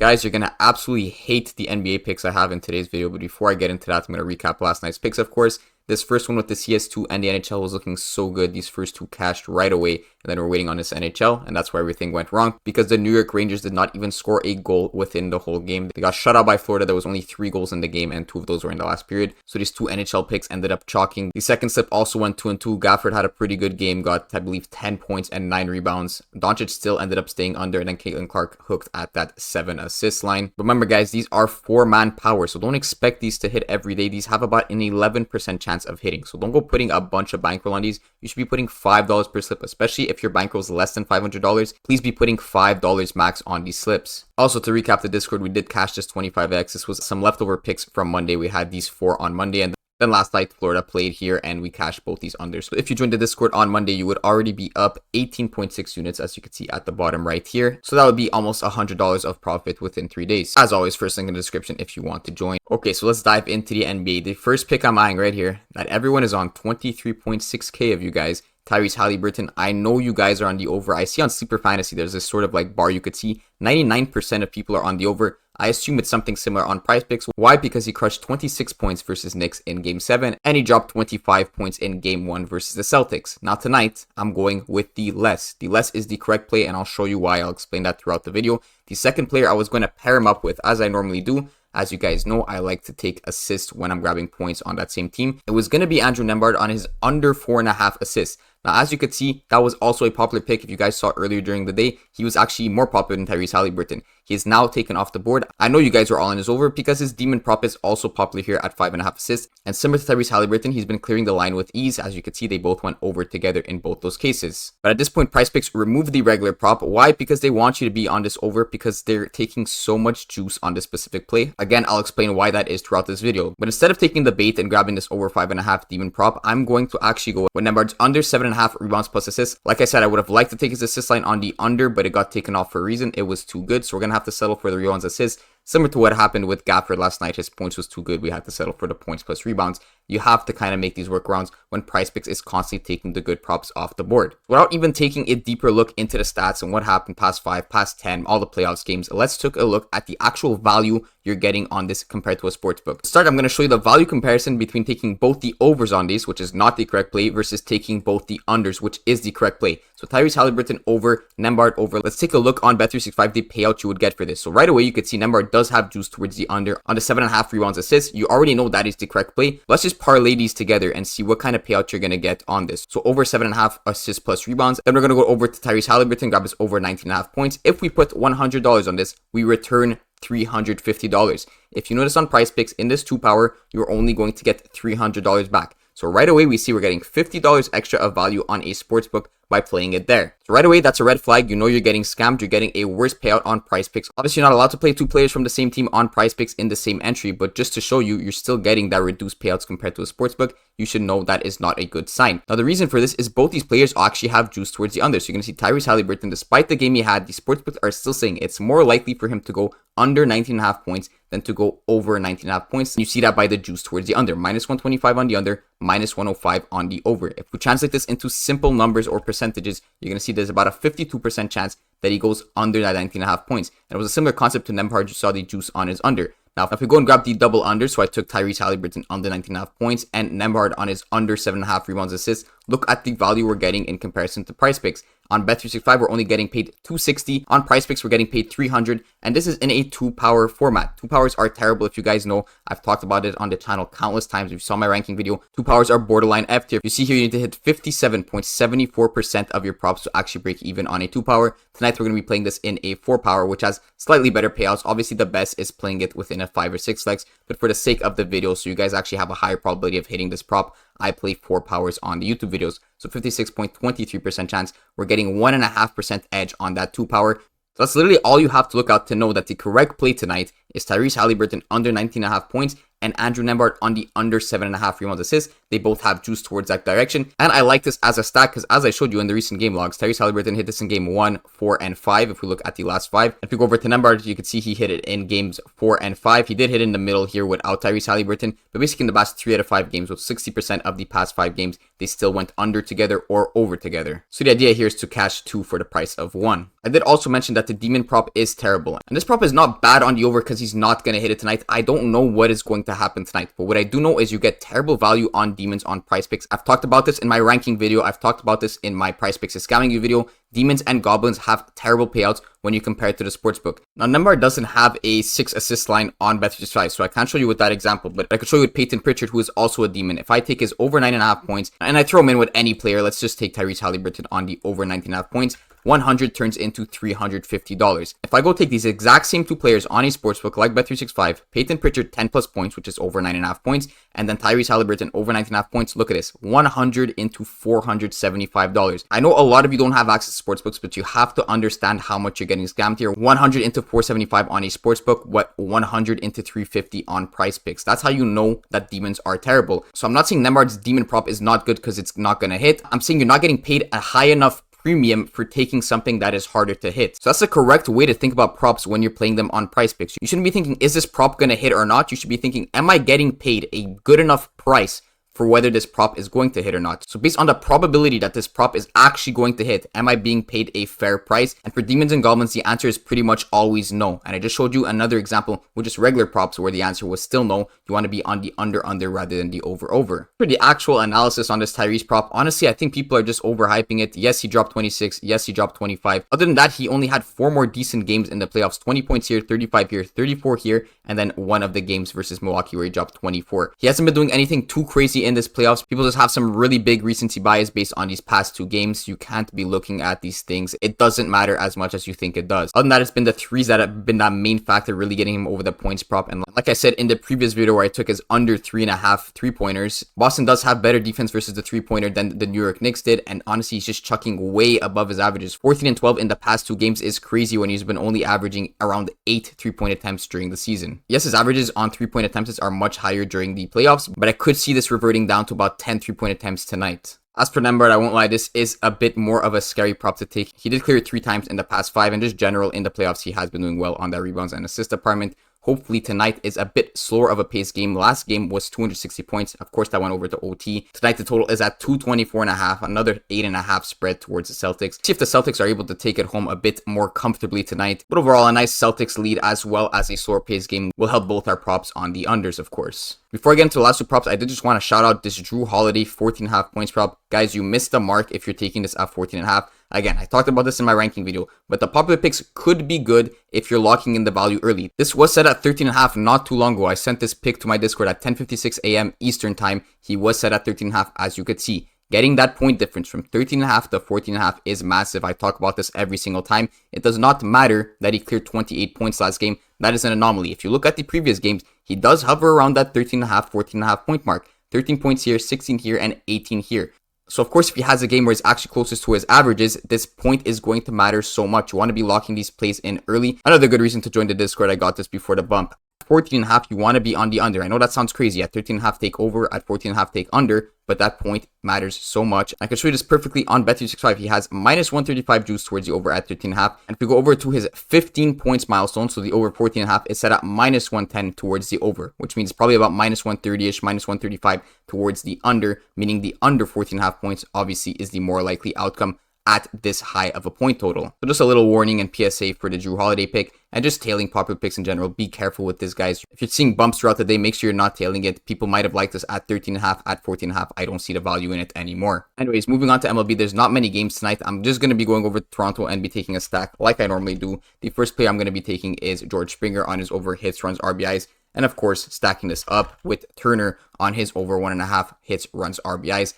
Guys, you're going to absolutely hate the NBA picks I have in today's video, but before I get into that, I'm going to recap last night's picks, of course. This first one with the CS2 and the NHL was looking so good. These first two cashed right away, and then we're waiting on this NHL, and that's where everything went wrong because the New York Rangers did not even score a goal within the whole game. They got shut out by Florida. There was only 3 goals in the game, and 2 of those were in the last period. So these 2 NHL picks ended up chalking. The second slip also went 2-2. Gafford had a pretty good game, got, I believe, 10 points and 9 rebounds. Doncic still ended up staying under, and then Caitlin Clark hooked at that 7 assist line. Remember, guys, these are 4-man power, so don't expect these to hit every day. These have about an 11% chance of hitting, so don't go putting a bunch of bankroll on these. You should be putting $5 per slip, especially if your bankroll is less than $500. Please be putting $5 max on these slips. Also, to recap the Discord, we did cash this 25x. This was some leftover picks from Monday. We had these 4 on Monday, and then last night, Florida played here and we cashed both these unders. So if you joined the Discord on Monday, you would already be up 18.6 units, as you can see at the bottom right here. So that would be almost $100 of profit within 3 days. As always, first link in the description if you want to join. Okay, so let's dive into the NBA. The first pick I'm eyeing right here, that everyone is on, 23.6K of you guys. Tyrese Haliburton, I know you guys are on the over. I see on Sleeper Fantasy, there's this sort of like bar you could see. 99% of people are on the over. I assume it's something similar on Prizepicks. Why? Because he crushed 26 points versus Knicks in Game 7, and he dropped 25 points in Game 1 versus the Celtics. Now tonight, I'm going with the less. The less is the correct play, and I'll show you why. I'll explain that throughout the video. The second player I was going to pair him up with, as I normally do. As you guys know, I like to take assists when I'm grabbing points on that same team. It was going to be Andrew Nembhard on his under 4.5 assists. Now, as you could see, that was also a popular pick. If you guys saw earlier during the day, he was actually more popular than Tyrese Haliburton. He is now taken off the board. I know you guys were all in his over because his demon prop is also popular here at 5.5 assists. And similar to Tyrese Haliburton, he's been clearing the line with ease. As you can see, they both went over together in both those cases. But at this point, Prizepicks removed the regular prop. Why? Because they want you to be on this over because they're taking so much juice on this specific play. Again, I'll explain why that is throughout this video. But instead of taking the bait and grabbing this over 5.5 demon prop, I'm going to actually go with Nembhard's under 7.5 rebounds plus assists. Like I said, I would have liked to take his assist line on the under, but it got taken off for a reason. It was too good, so we're going to have to settle for the rebounds assists. Similar to what happened with Gafford last night, his points was too good. We had to settle for the points plus rebounds. You have to kind of make these workarounds when Prizepicks is constantly taking the good props off the board. Without even taking a deeper look into the stats and what happened past 5, past 10, all the playoffs games, let's take a look at the actual value you're getting on this compared to a sportsbook. To start, I'm going to show you the value comparison between taking both the overs on these, which is not the correct play, versus taking both the unders, which is the correct play. So Tyrese Haliburton over, Nembhard over. Let's take a look on Bet365, the payout you would get for this. So right away, you could see Nembhard does have juice towards the under on the 7.5 rebounds assists. You already know that is the correct play. Let's just parlay these together and see what kind of payout you're going to get on this. So over 7.5 assists plus rebounds. Then we're going to go over to Tyrese Haliburton, grab his over 19.5 points. If we put $100 on this, we return $350. If you notice on Prizepicks, in this 2 power, you're only going to get $300 back. So right away, we see we're getting $50 extra of value on a sportsbook by playing it there. So right away, that's a red flag. You know you're getting scammed. You're getting a worse payout on Prizepicks. Obviously, you're not allowed to play 2 players from the same team on Prizepicks in the same entry, but just to show you, you're still getting that reduced payouts compared to a sportsbook. You should know that is not a good sign. Now, the reason for this is both these players actually have juice towards the under. So you're going to see Tyrese Haliburton, despite the game he had, the sportsbooks are still saying it's more likely for him to go under 19.5 points than to go over 19.5 points. You see that by the juice towards the under. Minus 125 on the under, minus 105 on the over. If we translate this into simple numbers or percentages, you're going to see there's about a 52% chance that he goes under that 19.5 points. And it was a similar concept to Nembhard. You saw the juice on his under. Now, if we go and grab the double under, so I took Tyrese Haliburton under 19.5 points and Nembhard on his under 7.5 rebounds assists, look at the value we're getting in comparison to Prizepicks. On Bet365, we're only getting paid $260. On Prizepicks, we're getting paid $300. And this is in a 2-power format. 2 powers are terrible. If you guys know, I've talked about it on the channel countless times. If you saw my ranking video, 2 powers are borderline F tier. You see here, you need to hit 57.74% of your props to actually break even on a 2-power. Tonight, we're going to be playing this in a 4-power, which has slightly better payouts. Obviously, the best is playing it within a 5 or 6 legs. But for the sake of the video, so you guys actually have a higher probability of hitting this prop, I play 4 powers on the YouTube videos. So 56.23% chance. We're getting 1.5% edge on that 2 power. So that's literally all you have to look out to know that the correct play tonight is Tyrese Haliburton under 19.5 points and Andrew Nembhard on the under 7.5 rebounds assists. They both have juice towards that direction. And I like this as a stack because as I showed you in the recent game logs, Tyrese Haliburton hit this in game 1, 4, and 5. If we look at the last 5. If we go over to Nembhard, you can see he hit it in games 4 and 5. He did hit in the middle here without Tyrese Haliburton, but basically in the past 3 out of 5 games, with 60% of the past 5 games, they still went under together or over together. So the idea here is to cash 2 for the price of 1. I did also mention that the Demon prop is terrible. And this prop is not bad on the over because he's not going to hit it tonight. I don't know what is going to happen tonight. But what I do know is you get terrible value on Demons on Prizepicks. I've talked about this in my ranking video. I've talked about this in my Prizepicks is scamming you video. Demons and Goblins have terrible payouts when you compare it to the sportsbook. Now, Nembhard doesn't have a 6 assist line on Bet365, so I can't show you with that example, but I could show you with Peyton Pritchard, who is also a Demon. If I take his over 9.5 points, and I throw him in with any player, let's just take Tyrese Haliburton on the over 19.5 points, 100 turns into $350. If I go take these exact same 2 players on a sportsbook like Bet365, Peyton Pritchard 10 plus points, which is over 9.5 points, and then Tyrese Haliburton over 19.5 points, look at this, 100 into $475. I know a lot of you don't have access to sportsbooks, but you have to understand how much you're getting scammed here. 100 into 475 on a sportsbook, what 100 into 350 on Prizepicks. That's how you know that Demons are terrible. So I'm not saying Nembhard's Demon prop is not good because it's not going to hit. I'm saying you're not getting paid a high enough premium for taking something that is harder to hit. So that's the correct way to think about props when you're playing them on Prizepicks. You shouldn't be thinking, is this prop going to hit or not? You should be thinking, am I getting paid a good enough price for whether this prop is going to hit or not? So based on the probability that this prop is actually going to hit, am I being paid a fair price? And for Demons and Goblins, the answer is pretty much always no. And I just showed you another example with just regular props where the answer was still no. You want to be on the under rather than the over. For the actual analysis on this Tyrese prop, honestly, I think people are just overhyping it. Yes, he dropped 26. Yes, he dropped 25. Other than that, he only had 4 more decent games in the playoffs. 20 points here, 35 here, 34 here, and then one of the games versus Milwaukee where he dropped 24. He hasn't been doing anything too crazy in this playoffs. People just have some really big recency bias based on these past 2 games. You can't be looking at these things. It doesn't matter as much as you think it does. Other than that, it's been the threes that have been that main factor really getting him over the points prop. And like I said in the previous video where I took his under 3.5 3-pointers, Boston does have better defense versus the 3-pointer than the New York Knicks did. And honestly, he's just chucking way above his averages. 14 and 12 in the past 2 games is crazy when he's been only averaging around 8 3-point attempts during the season. Yes, his averages on 3-point attempts are much higher during the playoffs, but I could see this reverting down to about 10 3-point attempts tonight. As for Nembhard, I won't lie, this is a bit more of a scary prop to take. He did clear it 3 times in the past 5, and just general in the playoffs, he has been doing well on that rebounds and assist department. Hopefully tonight is a bit slower of a pace game. Last game was 260 points. Of course, that went over to OT. Tonight, the total is at 224.5, another 8.5 spread towards the Celtics. See if the Celtics are able to take it home a bit more comfortably tonight. But overall, a nice Celtics lead as well as a slower pace game will help both our props on the unders, of course. Before I get into the last 2 props, I did just want to shout out this Jrue Holiday 14.5 points prop. Guys, you missed the mark if you're taking this at 14.5. Again, I talked about this in my ranking video, but the popular picks could be good if you're locking in the value early. This was set at 13.5 not too long ago. I sent this pick to my Discord at 10:56 a.m. Eastern time. He was set at 13.5, as you could see. Getting that point difference from 13.5 to 14.5 is massive. I talk about this every single time. It does not matter that he cleared 28 points last game. That is an anomaly. If you look at the previous games, he does hover around that 13.5, 14.5 point mark. 13 points here, 16 here, and 18 here. So of course, if he has a game where he's actually closest to his averages, this point is going to matter so much. You want to be locking these plays in early. Another good reason to join the Discord. I got this before the bump. 14.5, you want to be on the under. I know that sounds crazy. At 13.5, take over. At 14.5, take under. But that point matters so much. I can show you this perfectly on Bet365. He has minus 135 juice towards the over at 13.5. And if we go over to his 15 points milestone, so the over 14.5 is set at minus 110 towards the over, which means probably about minus 130-ish, minus 135 towards the under, meaning the under 14.5 points obviously is the more likely outcome at this high of a point total. So just a little warning and PSA for the Jrue Holiday pick and just tailing popular picks in general. Be careful with this, guys. If you're seeing bumps throughout the day, make sure you're not tailing it. People might have liked this at 13.5, at 14.5. I don't see the value in it anymore. Anyways, moving on to MLB, there's not many games tonight. I'm just going to be going over Toronto and be taking a stack like I normally do. The first player I'm going to be taking is George Springer on his over hits, runs, RBIs. And of course, stacking this up with Turner on his over 1.5 hits, runs, RBIs.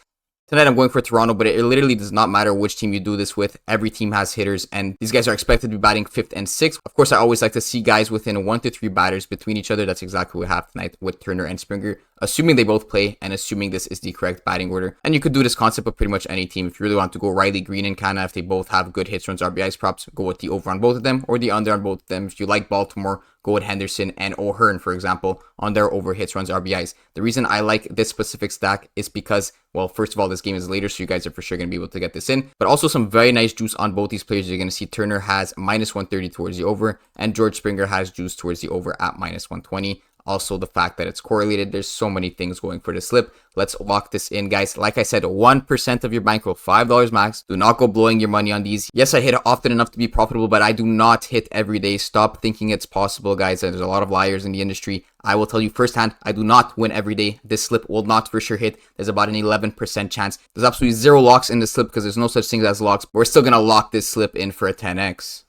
Tonight I'm going for Toronto, but it literally does not matter which team you do this with. Every team has hitters, and these guys are expected to be batting 5th and 6th. Of course, I always like to see guys within 1 to 3 batters between each other. That's exactly what we have tonight with Turner and Springer, assuming they both play and assuming this is the correct batting order. And you could do this concept with pretty much any team. If you really want to go Riley Green and Canna, if they both have good hits, runs, RBIs, props, go with the over on both of them or the under on both of them. If you like Baltimore, Gold Henderson, and O'Hearn, for example, on their over hits, runs, RBIs. The reason I like this specific stack is because, well, first of all, this game is later, so you guys are for sure going to be able to get this in, but also some very nice juice on both these players. You're going to see Turner has minus 130 towards the over, and George Springer has juice towards the over at minus 120. Also, the fact that it's correlated. There's so many things going for the slip. Let's lock this in, guys. Like I said, 1% of your bankroll, $5 max. Do not go blowing your money on these. Yes, I hit it often enough to be profitable, but I do not hit every day. Stop thinking it's possible, guys. There's a lot of liars in the industry. I will tell you firsthand, I do not win every day. This slip will not for sure hit. There's about an 11% chance. There's absolutely zero locks in this slip because there's no such thing as locks. But we're still going to lock this slip in for a 10x.